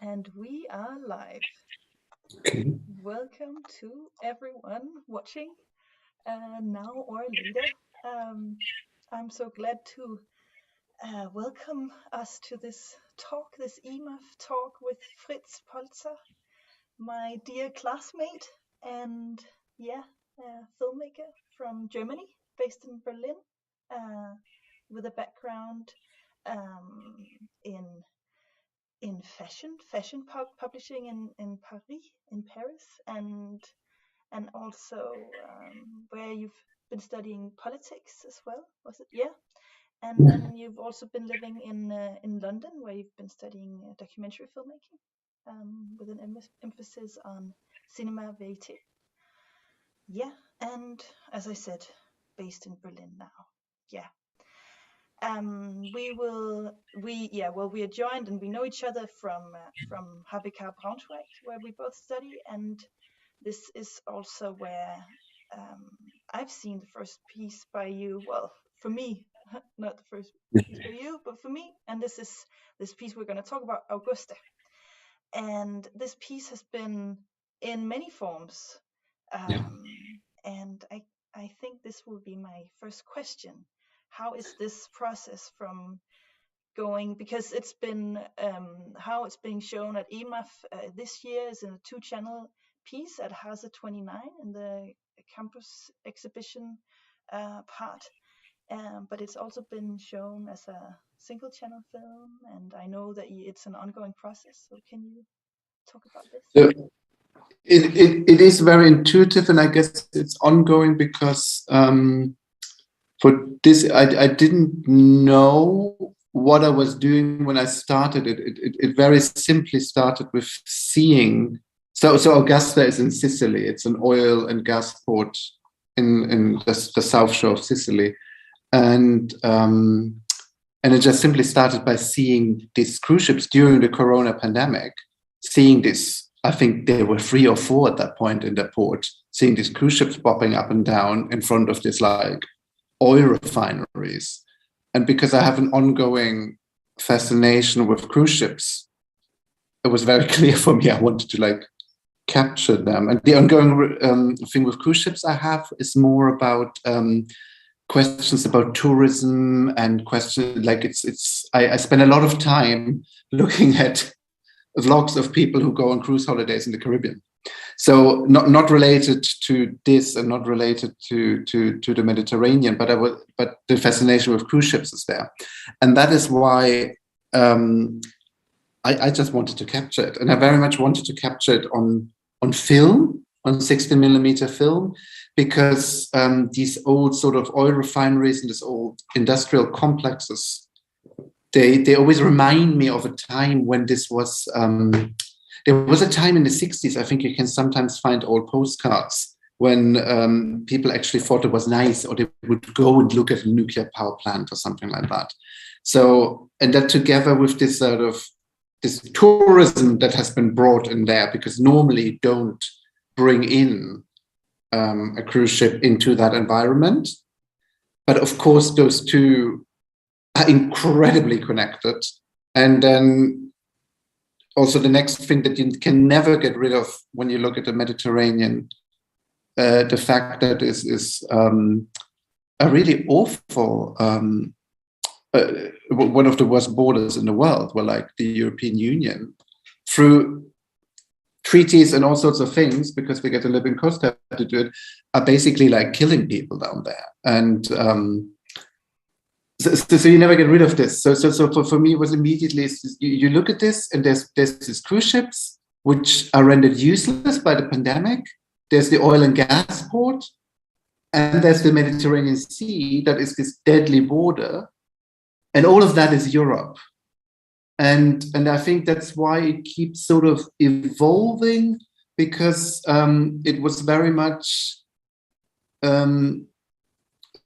And we are live. Okay. Welcome to everyone watching now or later. I'm so glad to welcome us to this talk, this EMAF talk with Fritz Polzer, my dear classmate and filmmaker from Germany, based in Berlin, with a background in fashion publishing in Paris, and also where you've been studying politics as well, was it? Yeah. And then you've also been living in London, where you've been studying documentary filmmaking with an emphasis on cinema verite. Yeah, and as I said, based in Berlin now. Yeah. We are joined, and we know each other from HBK Braunschweig, where we both study, and this is also where I've seen the first piece by you. Well, for me, not the first piece by you, but for me. And this piece we're going to talk about, Augusta. And this piece has been in many forms, and I think this will be my first question. How is this process from going, because it's been how it's being shown at EMAF this year is in a 2-channel piece at Hase 29 in the campus exhibition part, but it's also been shown as a single-channel film, and I know that it's an ongoing process. So can you talk about this? So it is very intuitive, and I guess it's ongoing because for this I didn't know what I was doing when I started it. It very simply started with seeing. So Augusta is in Sicily. It's an oil and gas port in the south shore of Sicily, and it just simply started by seeing these cruise ships during the Corona pandemic. Seeing this, I think there were 3 or 4 at that point in the port. Seeing these cruise ships popping up and down in front of this like oil refineries. And because I have an ongoing fascination with cruise ships, it was very clear for me I wanted to like capture them. And the ongoing thing with cruise ships I have is more about questions about tourism and questions like I spend a lot of time looking at vlogs of people who go on cruise holidays in the Caribbean. So not related to this and not related to the Mediterranean, but the fascination with cruise ships is there, and that is why I just wanted to capture it, and I very much wanted to capture it on film, on 16mm film, because these old sort of oil refineries and these old industrial complexes, they always remind me of a time when this was. There was a time in the 60s, I think you can sometimes find old postcards when people actually thought it was nice, or they would go and look at a nuclear power plant or something like that. So, and that together with this sort of this tourism that has been brought in there, because normally you don't bring in a cruise ship into that environment. But of course, those two are incredibly connected. And then also the next thing that you can never get rid of when you look at the Mediterranean, the fact that this is a really awful, one of the worst borders in the world, where like the European Union, through treaties and all sorts of things, because we get a living cost to do it, are basically like killing people down there. And so you never get rid of this. So for me, it was immediately, you look at this, and there's these cruise ships, which are rendered useless by the pandemic. There's the oil and gas port, and there's the Mediterranean Sea, that is this deadly border. And all of that is Europe. And I think that's why it keeps sort of evolving, because it was very much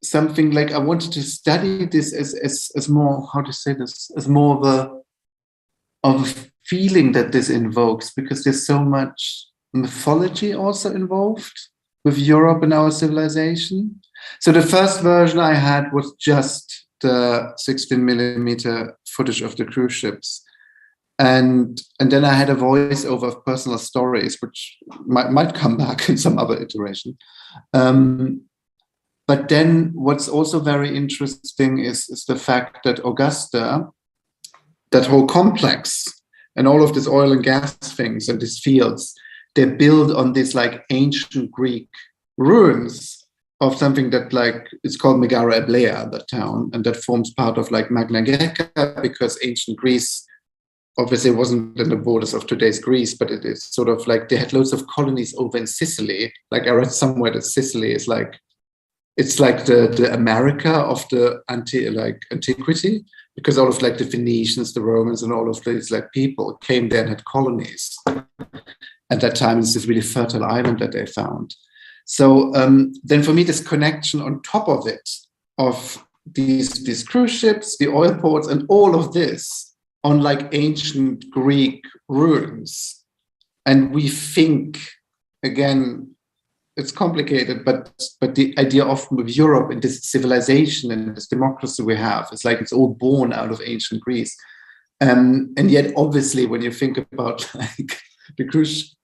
something like I wanted to study this as more, how to say this, as more of a feeling that this invokes, because there's so much mythology also involved with Europe and our civilization. So the first version I had was just the 16mm footage of the cruise ships. And then I had a voiceover of personal stories, which might come back in some other iteration. But then what's also very interesting is the fact that Augusta, that whole complex and all of this oil and gas things and these fields, they're built on this like ancient Greek ruins of something that like it's called Megara Eblea, the town, and that forms part of like Magna Greca, because ancient Greece obviously wasn't in the borders of today's Greece, but it is sort of like they had loads of colonies over in Sicily. Like I read somewhere that Sicily is like, it's like the America of the antiquity, because all of like the Phoenicians, the Romans, and all of these like people came there and had colonies. At that time, it's this really fertile island that they found. So then for me, this connection on top of it, of these cruise ships, the oil ports, and all of this on like ancient Greek ruins. And we think, again, it's complicated, but the idea of Europe and this civilization and this democracy we have, it's like it's all born out of ancient Greece. And yet, obviously, when you think about like the cruise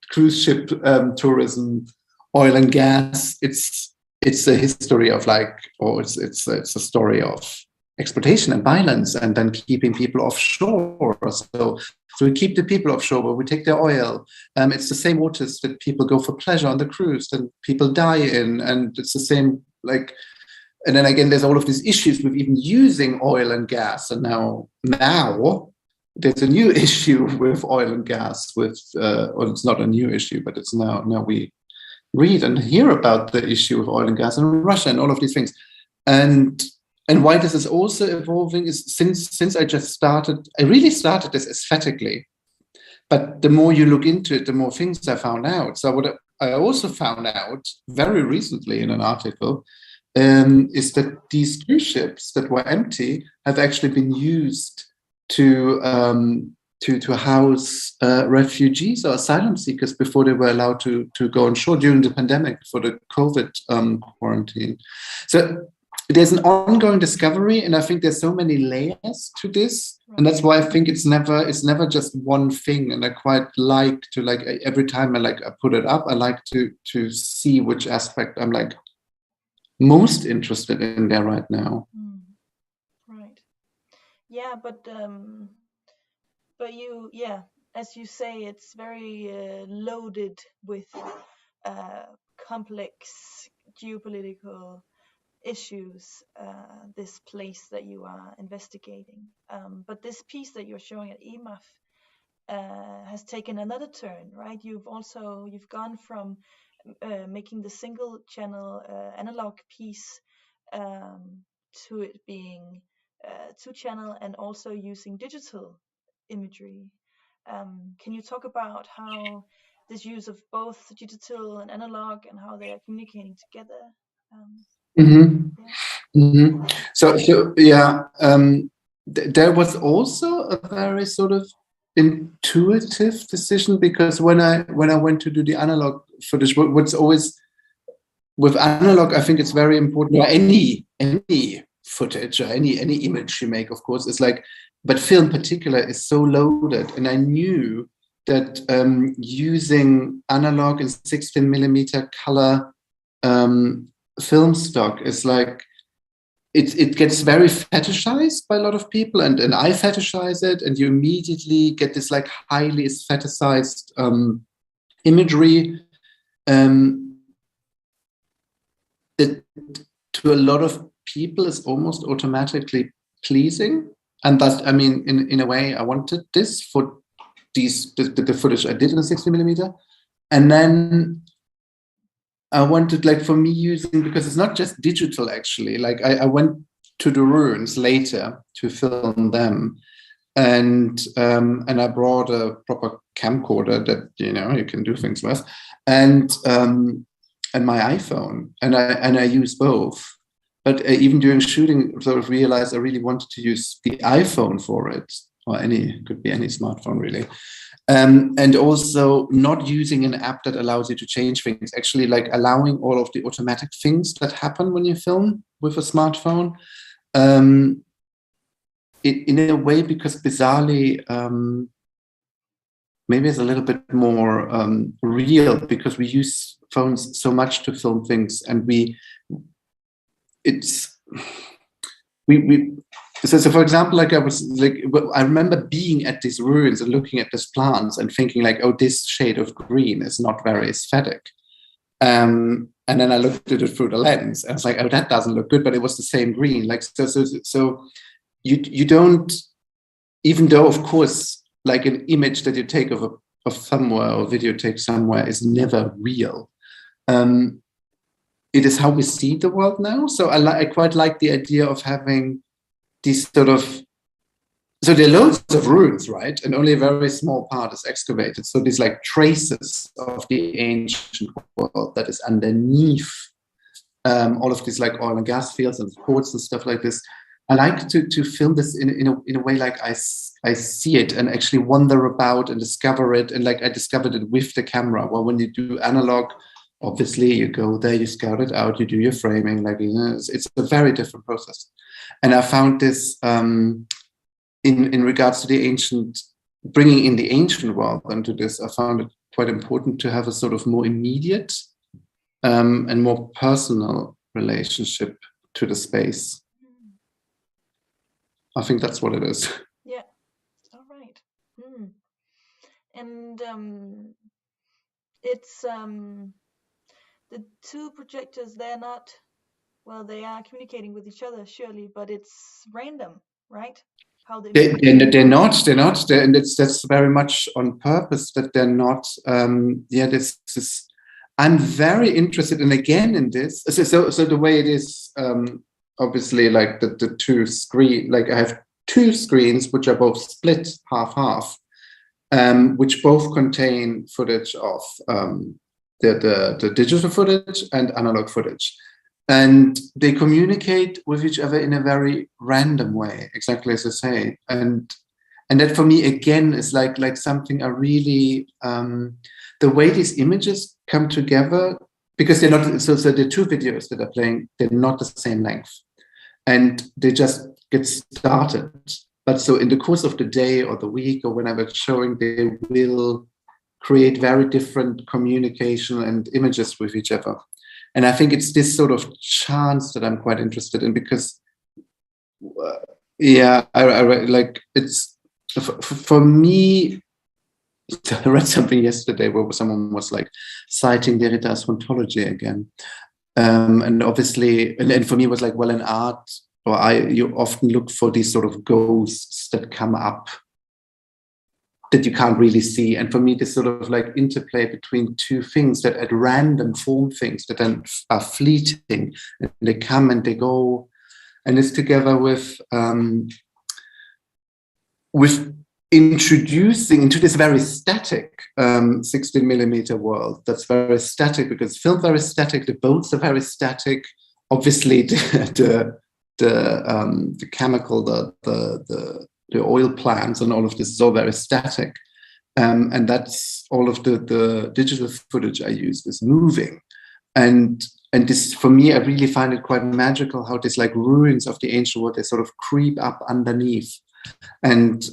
ship tourism, oil and gas, it's a history of like, or it's a story of exploitation and violence, and then keeping people offshore. So we keep the people offshore, but we take their oil. It's the same waters that people go for pleasure on the cruise, and people die in, and it's the same like. And then again, there's all of these issues with even using oil and gas, and now there's a new issue with oil and gas. Well, it's not a new issue, but it's now we read and hear about the issue of oil and gas in Russia and all of these things, and why this is also evolving is since I just started, I really started this aesthetically, but the more you look into it, the more things I found out. So what I also found out very recently in an article is that these cruise ships that were empty have actually been used to house refugees or asylum seekers before they were allowed to go on shore during the pandemic for the COVID quarantine. So there's an ongoing discovery, and I think there's so many layers to this, and that's why I think it's never just one thing. And I quite like to like every time I put it up, I like to see which aspect I'm like most interested in there right now. Right. Yeah, but you, as you say, it's very loaded with complex geopolitical issues, this place that you are investigating. But this piece that you're showing at EMAF has taken another turn, right? You've gone from making the single channel analog piece to it being 2-channel and also using digital imagery. Can you talk about how this use of both digital and analog and how they are communicating together? So yeah, there was also a very sort of intuitive decision, because when I went to do the analog footage, what's always with analog, I think it's very important. Or any footage or any image you make, of course, is like, but film in particular is so loaded, and I knew that using analog and 16mm color film stock is like, it gets very fetishized by a lot of people, and I fetishize it, and you immediately get this like highly aestheticized imagery that to a lot of people is almost automatically pleasing. And that, I mean, in a way, I wanted this for the footage I did in a 16mm, and then I wanted, like, for me using, because it's not just digital actually, like I went to the ruins later to film them, and I brought a proper camcorder that, you know, you can do things with, and my iPhone, and I use both. But even during shooting, sort of realized I really wanted to use the iPhone for it, or could be any smartphone really. And also not using an app that allows you to change things, actually like allowing all of the automatic things that happen when you film with a smartphone. In a way, because bizarrely, maybe it's a little bit more real, because we use phones so much to film things, and so for example, like I remember being at these ruins and looking at these plants and thinking like, oh, this shade of green is not very aesthetic. And then I looked at it through the lens, and I was like, oh, that doesn't look good, but it was the same green. Like, so you don't, even though, of course, like an image that you take of somewhere, or video take somewhere, is never real. It is how we see the world now. So I quite like the idea of having these sort of, so there are loads of ruins, right? And only a very small part is excavated. So these like traces of the ancient world that is underneath all of these like oil and gas fields and ports and stuff like this. I like to film this in a way like I see it, and actually wander about and discover it. And like I discovered it with the camera. Well, when you do analog, obviously you go there, you scout it out, you do your framing. Like, you know, it's a very different process. And I found this in regards to the ancient, bringing in the ancient world into this. I found it quite important to have a sort of more immediate and more personal relationship to the space. I think that's what it is. Yeah. All right. And it's the two projectors, they're not, well, they are communicating with each other, surely, but it's random, right? How they're not, and that's very much on purpose that they're not. This is, I'm very interested in, again, in this. So the way it is, obviously, like the two screen, like I have two screens which are both split half, which both contain footage of the digital footage and analog footage. And they communicate with each other in a very random way, exactly as I say. And that for me, again, is like something I really, the way these images come together, because they're not, so the two videos that are playing, they're not the same length. And they just get started. But so in the course of the day or the week or whenever it's showing, they will create very different communication and images with each other. And I think it's this sort of chance that I'm quite interested in, because, I like, it's, for me, I read something yesterday where someone was like citing Derrida's ontology again. And obviously, and for me it was like, well, in art, you often look for these sort of ghosts that come up that you can't really see. And for me, this sort of like interplay between two things that at random form things that then are fleeting, and they come and they go, and it's together with introducing into this very static 16 millimeter world that's very static, because film very static, the boats are very static. Obviously, the chemical, the oil plants and all of this is all very static. And that's all of the digital footage I use is moving. And this, for me, I really find it quite magical how this like ruins of the ancient world, they sort of creep up underneath. And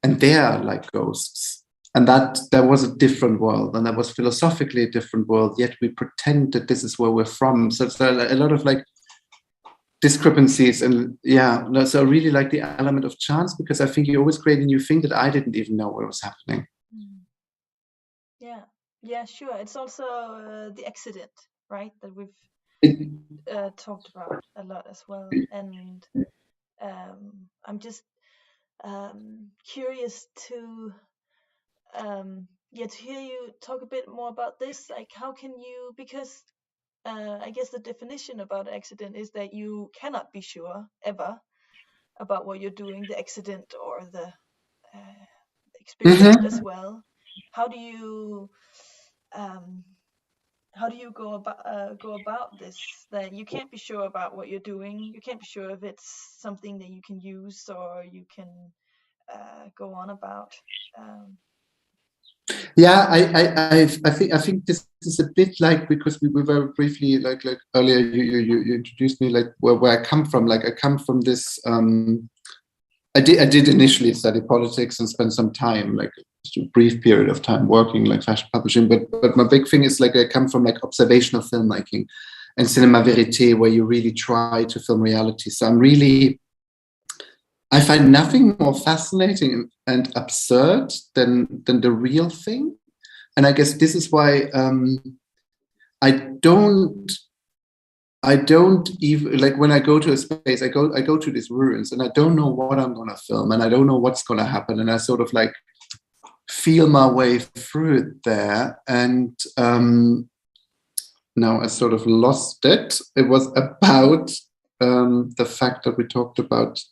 they're like ghosts. And that was a different world, and that was philosophically a different world, yet we pretend that this is where we're from. So it's a lot of like discrepancies, and so I really like the element of chance, because I think you always create a new thing that I didn't even know what was happening. Yeah, sure. It's also the accident, right, that we've talked about a lot as well. And I'm just curious to hear you talk a bit more about this. Like, how can you, because I guess the definition about accident is that you cannot be sure ever about what you're doing, the accident or the experience as well. How do you go about this? That you can't be sure about what you're doing. You can't be sure if it's something that you can use or you can go on about. I think this is a bit like, because we were very briefly like earlier you introduced me like where I come from. Like I come from this I did initially study politics and spend some time, like just a brief period of time working like fashion publishing. But my big thing is like I come from like observational filmmaking and cinema verite, where you really try to film reality. So I find nothing more fascinating and absurd than the real thing. And I guess this is why I don't even, like, when I go to a space, I go to these ruins and I don't know what I'm gonna film and I don't know what's gonna happen, and I sort of like feel my way through it there. And now I sort of lost it. It was about the fact that we talked about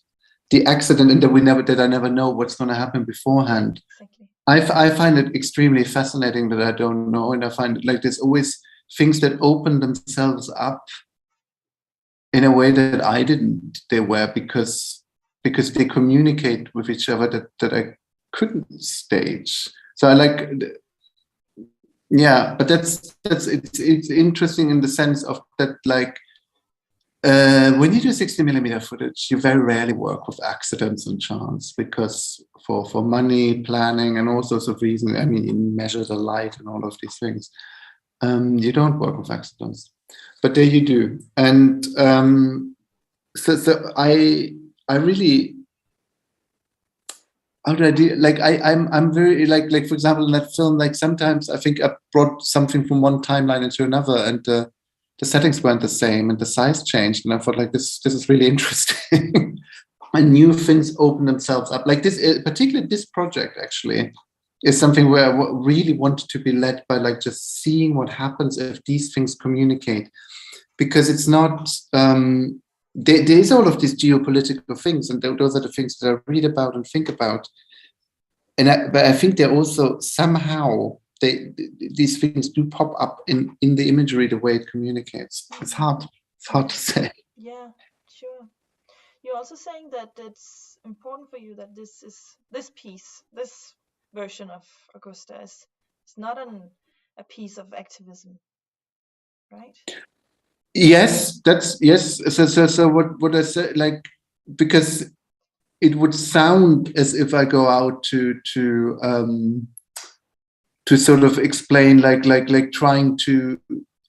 the accident and that I never know what's going to happen beforehand. Exactly. I find it extremely fascinating that I don't know, and I find like there's always things that open themselves up in a way that I didn't. They were because they communicate with each other that I couldn't stage. So I like, yeah, but it's interesting in the sense of that, like, when you do 60mm footage, you very rarely work with accidents and chance, because for money, planning, and all sorts of reasons, I mean, you measure the light and all of these things, you don't work with accidents, but there you do. And so I really, how do I do? Like I'm very like for example in that film, like sometimes I think I brought something from one timeline into another, and the settings weren't the same and the size changed, and I thought like this is really interesting. And new things open themselves up. Like this, particularly this project actually is something where I really wanted to be led by like just seeing what happens if these things communicate, because it's not. There's all of these geopolitical things, and those are the things that I read about and think about. But I think they're also somehow these things do pop up in the imagery, the way it communicates. It's hard to say. Yeah, sure. You're also saying that it's important for you that this piece, this version of Augusta is not a piece of activism, right? Yes, that's yes. So what I said, like, because it would sound as if I go out to sort of explain, like trying to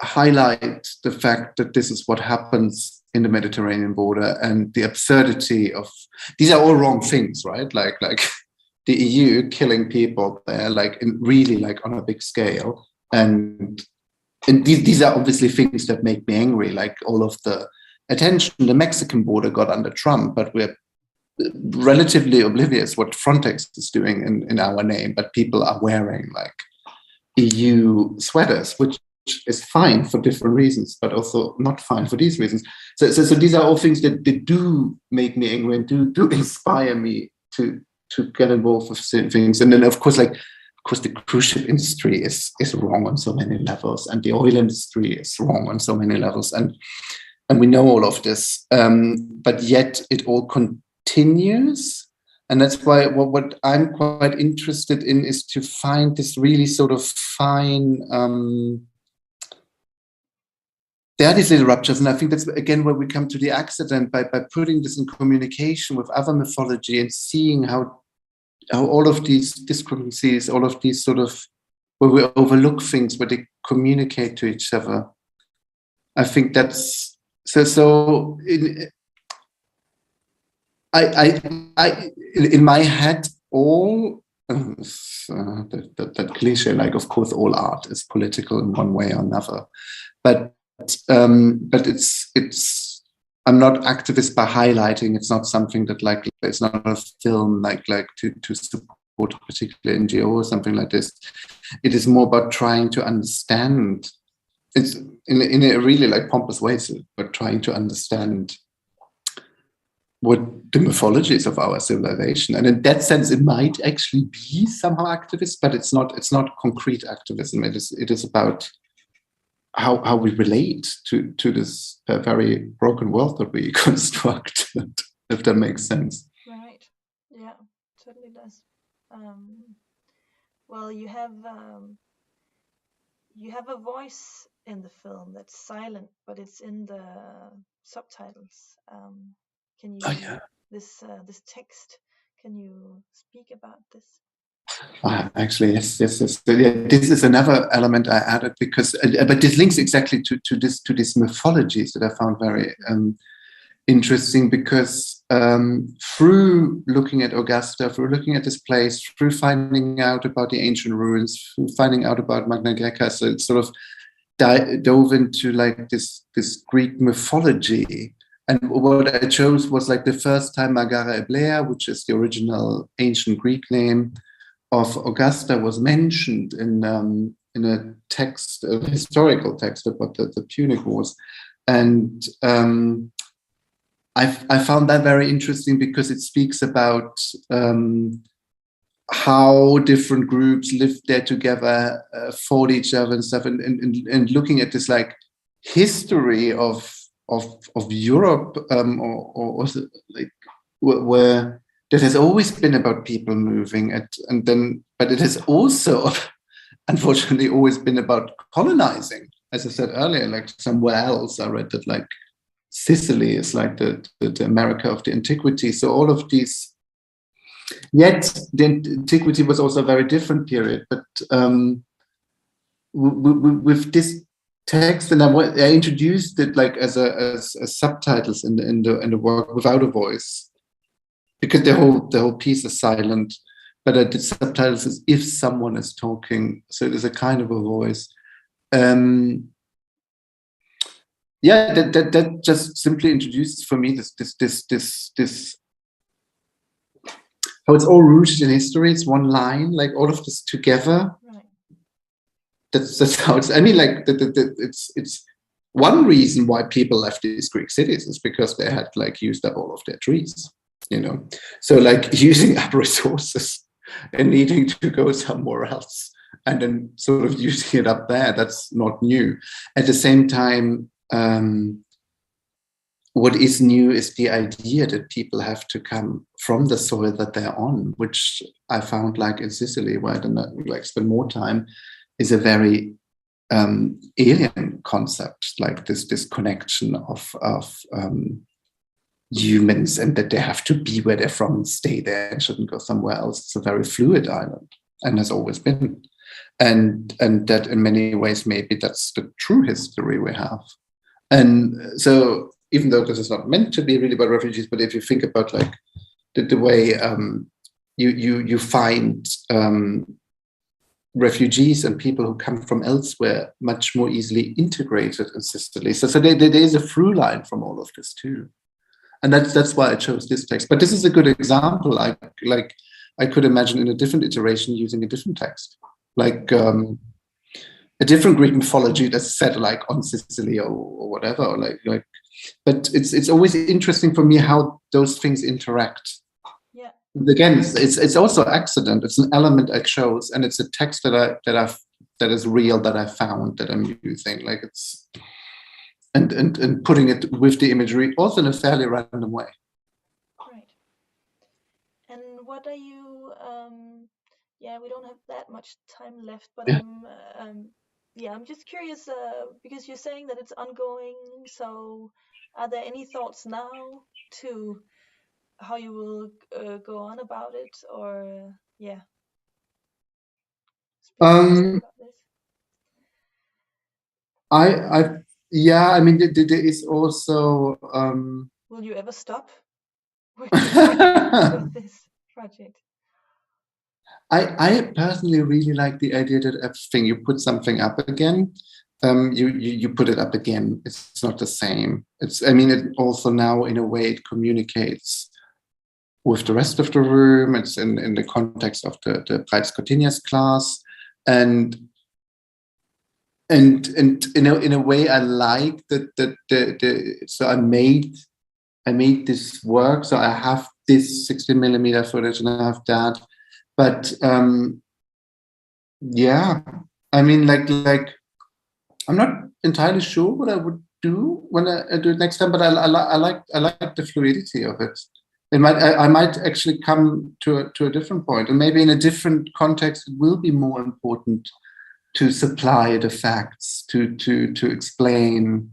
highlight the fact that this is what happens in the Mediterranean border and the absurdity of these are all wrong things, right? Like the EU killing people there, like really like on a big scale, and these are obviously things that make me angry, like all of the attention the Mexican border got under Trump, but we're relatively oblivious what Frontex is doing in our name, but people are wearing like EU sweaters, which is fine for different reasons, but also not fine for these reasons. So these are all things that do make me angry and do inspire me to get involved with certain things. And then of course the cruise ship industry is wrong on so many levels, and the oil industry is wrong on so many levels, and we know all of this, but yet it all continues. And that's why what I'm quite interested in is to find this really sort of fine, there are these little ruptures. And I think that's, again, where we come to the accident, by putting this in communication with other mythology and seeing how all of these discrepancies, all of these sort of, where we overlook things, where they communicate to each other. I think that's, so in my head, all that cliche, like of course all art is political in one way or another, but it's I'm not activist by highlighting. It's not something that like, it's not a film like to support a particular NGO or something like this. It is more about trying to understand. It's in a really like pompous way, but trying to understand what the mythologies of our civilization. And in that sense, it might actually be somehow activist, but it's not concrete activism. It is about how we relate to this very broken world that we construct, if that makes sense. Right. Yeah, certainly does. Well, you have a voice in the film that's silent, but it's in the subtitles. Can you this text. Can you speak about this? Actually, yes. So, yeah, this is another element I added because, but this links exactly to these mythologies that I found very interesting, because through looking at Augusta, through looking at this place, through finding out about the ancient ruins, through finding out about Magna Greca, so it sort of dove into like this Greek mythology. And what I chose was like the first time Magara Eblea, which is the original ancient Greek name of Augusta, was mentioned in a text, a historical text about the Punic Wars. And I found that very interesting because it speaks about how different groups lived there together, fought each other and stuff, and looking at this like history of Europe, or like where that has always been about people moving but it has also unfortunately always been about colonizing. As I said earlier, like somewhere else I read that like Sicily is like the America of the antiquity. So all of these, yet the antiquity was also a very different period. But with this text, and I introduced it like as subtitles in the work without a voice, because the whole piece is silent. But I did subtitles as if someone is talking, so it is a kind of a voice. Yeah, that just simply introduces for me this how it's all rooted in history. It's one line, like all of this together. Right. That's how it's. I mean, like it's one reason why people left these Greek cities is because they had like used up all of their trees, you know. So like using up resources and needing to go somewhere else, and then sort of using it up there. That's not new. At the same time, what is new is the idea that people have to come from the soil that they're on, which I found like in Sicily, where I don't know, like spend more time, is a very alien concept, like this connection of humans, and that they have to be where they're from and stay there and shouldn't go somewhere else. It's a very fluid island and has always been. And that in many ways, maybe that's the true history we have. And so, even though this is not meant to be really about refugees, but if you think about like the way you find refugees and people who come from elsewhere much more easily integrated in Sicily. So there is a through line from all of this too. And that's why I chose this text. But this is a good example. I could imagine in a different iteration using a different text, like a different Greek mythology that's set like on Sicily or whatever. Or like, but it's always interesting for me how those things interact. Yeah. Again, it's also accident. It's an element I chose, and it's a text that is real, that I found, that I'm using. Like it's and putting it with the imagery also in a fairly random way. Right. And what are you? Yeah, we don't have that much time left, but Yeah. I'm just curious because you're saying that it's ongoing. So, are there any thoughts now to how you will go on about it, or yeah? Um, About this. I mean, there is also. Will you ever stop with this project? I personally really like the idea that everything you put something up again, you put it up again. It's not the same. I mean, it also now in a way it communicates with the rest of the room. It's in the context of the Breit's Continuous class, and in a way I like that so I made this work. So I have this 16mm footage and I have that. But yeah, I mean, like I'm not entirely sure what I would do when I do it next time. But I like the fluidity of it. I might actually come to a different point, and maybe in a different context, it will be more important to supply the facts, to explain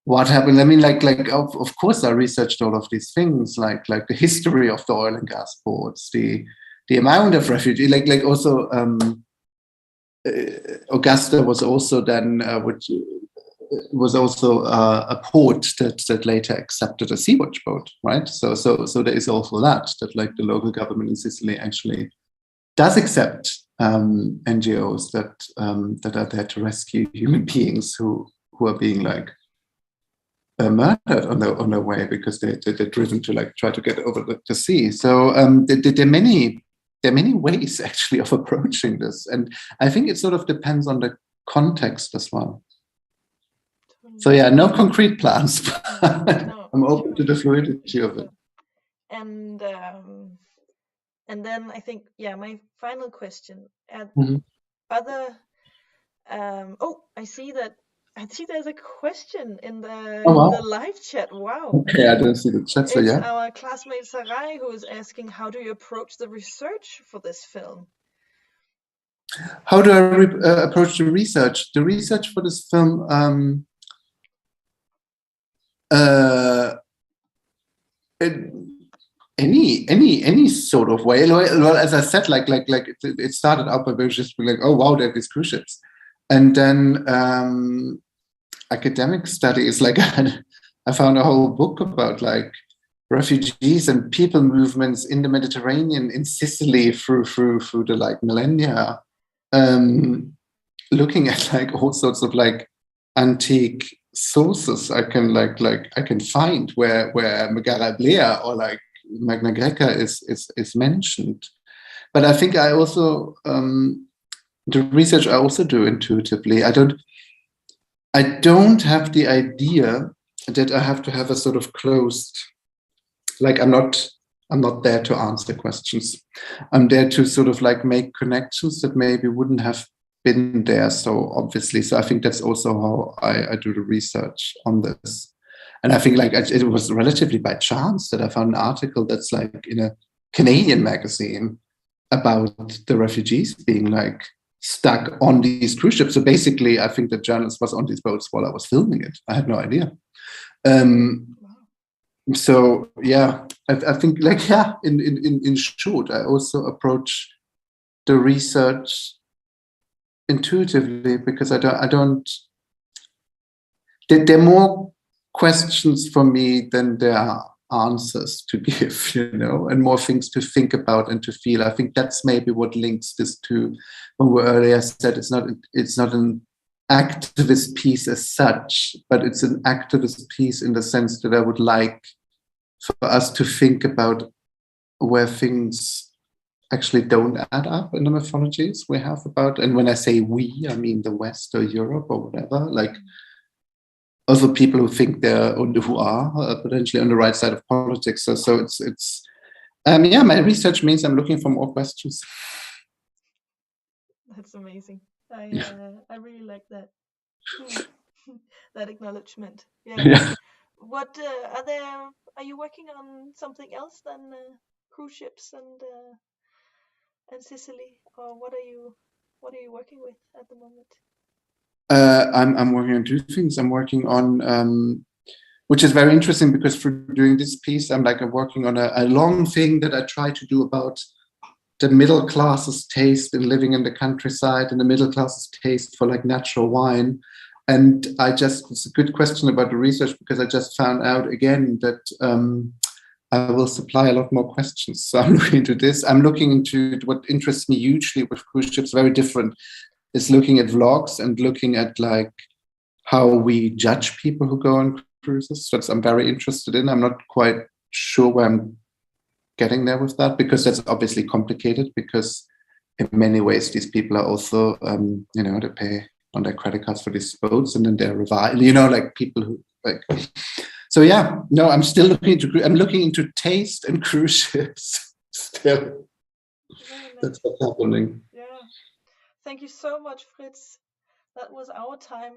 what happened. I mean, of course, I researched all of these things, like the history of the oil and gas ports, the amount of refugees, also Augusta was also then, which was also a port that later accepted a sea-watch boat, right? So there is also that like the local government in Sicily actually does accept NGOs that are there to rescue human beings who are being like murdered on their way because they're driven to like try to get over the sea. So there are many ways actually of approaching this, and I think it sort of depends on the context as well. So yeah, no concrete plans. No, I'm open to the fluidity of it. And then I think, my final question: other I see there's a question in the live chat. Wow. Okay, I don't see the chat. So it's our classmate Sarai who is asking, how do you approach the research for this film? How do I approach the research? The research for this film, any sort of way. Well, as I said, like it started out by just like, oh wow, there are these cruise ships, and then academic studies. Like I found a whole book about like refugees and people movements in the Mediterranean, in Sicily through the like millennia, looking at like all sorts of like antique sources I can find where Megara Blea or like Magna Greca is mentioned. But I think I also the research I also do intuitively. I don't have the idea that I have to have a sort of closed, like I'm not there to answer questions. I'm there to sort of like make connections that maybe wouldn't have been there so obviously. So I think that's also how I do the research on this. And I think like it was relatively by chance that I found an article that's like in a Canadian magazine about the refugees being like stuck on these cruise ships. So basically, I think the journalist was on these boats while I was filming it. I had no idea. So yeah, I think like, yeah, in short, I also approach the research intuitively because I don't there are more questions for me than there are answers to give, and more things to think about and to feel. I think that's maybe what links this to when we earlier said it's not an activist piece as such, but it's an activist piece in the sense that I would like for us to think about where things actually don't add up in the mythologies we have about, and when I say we, I mean the West or Europe or whatever, like also people who think who are potentially on the right side of politics. So it's my research means I'm looking for more questions. That's amazing. I really like that. That acknowledgement. Yeah. What are you working on something else than cruise ships and Sicily, or what are you working with at the moment? I'm working on two things. I'm working on which is very interesting because for doing this piece, I'm working on a long thing that I try to do about the middle class's taste in living in the countryside and the middle class's taste for like natural wine. And it's a good question about the research because I just found out again that I will supply a lot more questions. So I'm looking into this. I'm looking into what interests me hugely with cruise ships, very different. It's looking at vlogs and looking at like how we judge people who go on cruises. That's I'm very interested in. I'm not quite sure where I'm getting there with that because that's obviously complicated because in many ways these people are also, they pay on their credit cards for these boats and then they're reviled, like people who like. So yeah, no, I'm still looking into taste and cruise ships still. That's what's happening. Yeah. Thank you so much, Fritz. That was our time.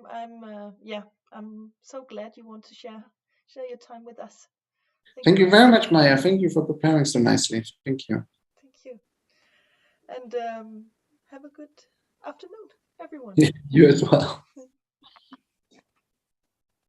I'm so glad you want to share your time with us. Thank you very much, Maia. Thank you for preparing so nicely. Thank you. Thank you. And have a good afternoon, everyone. You as well.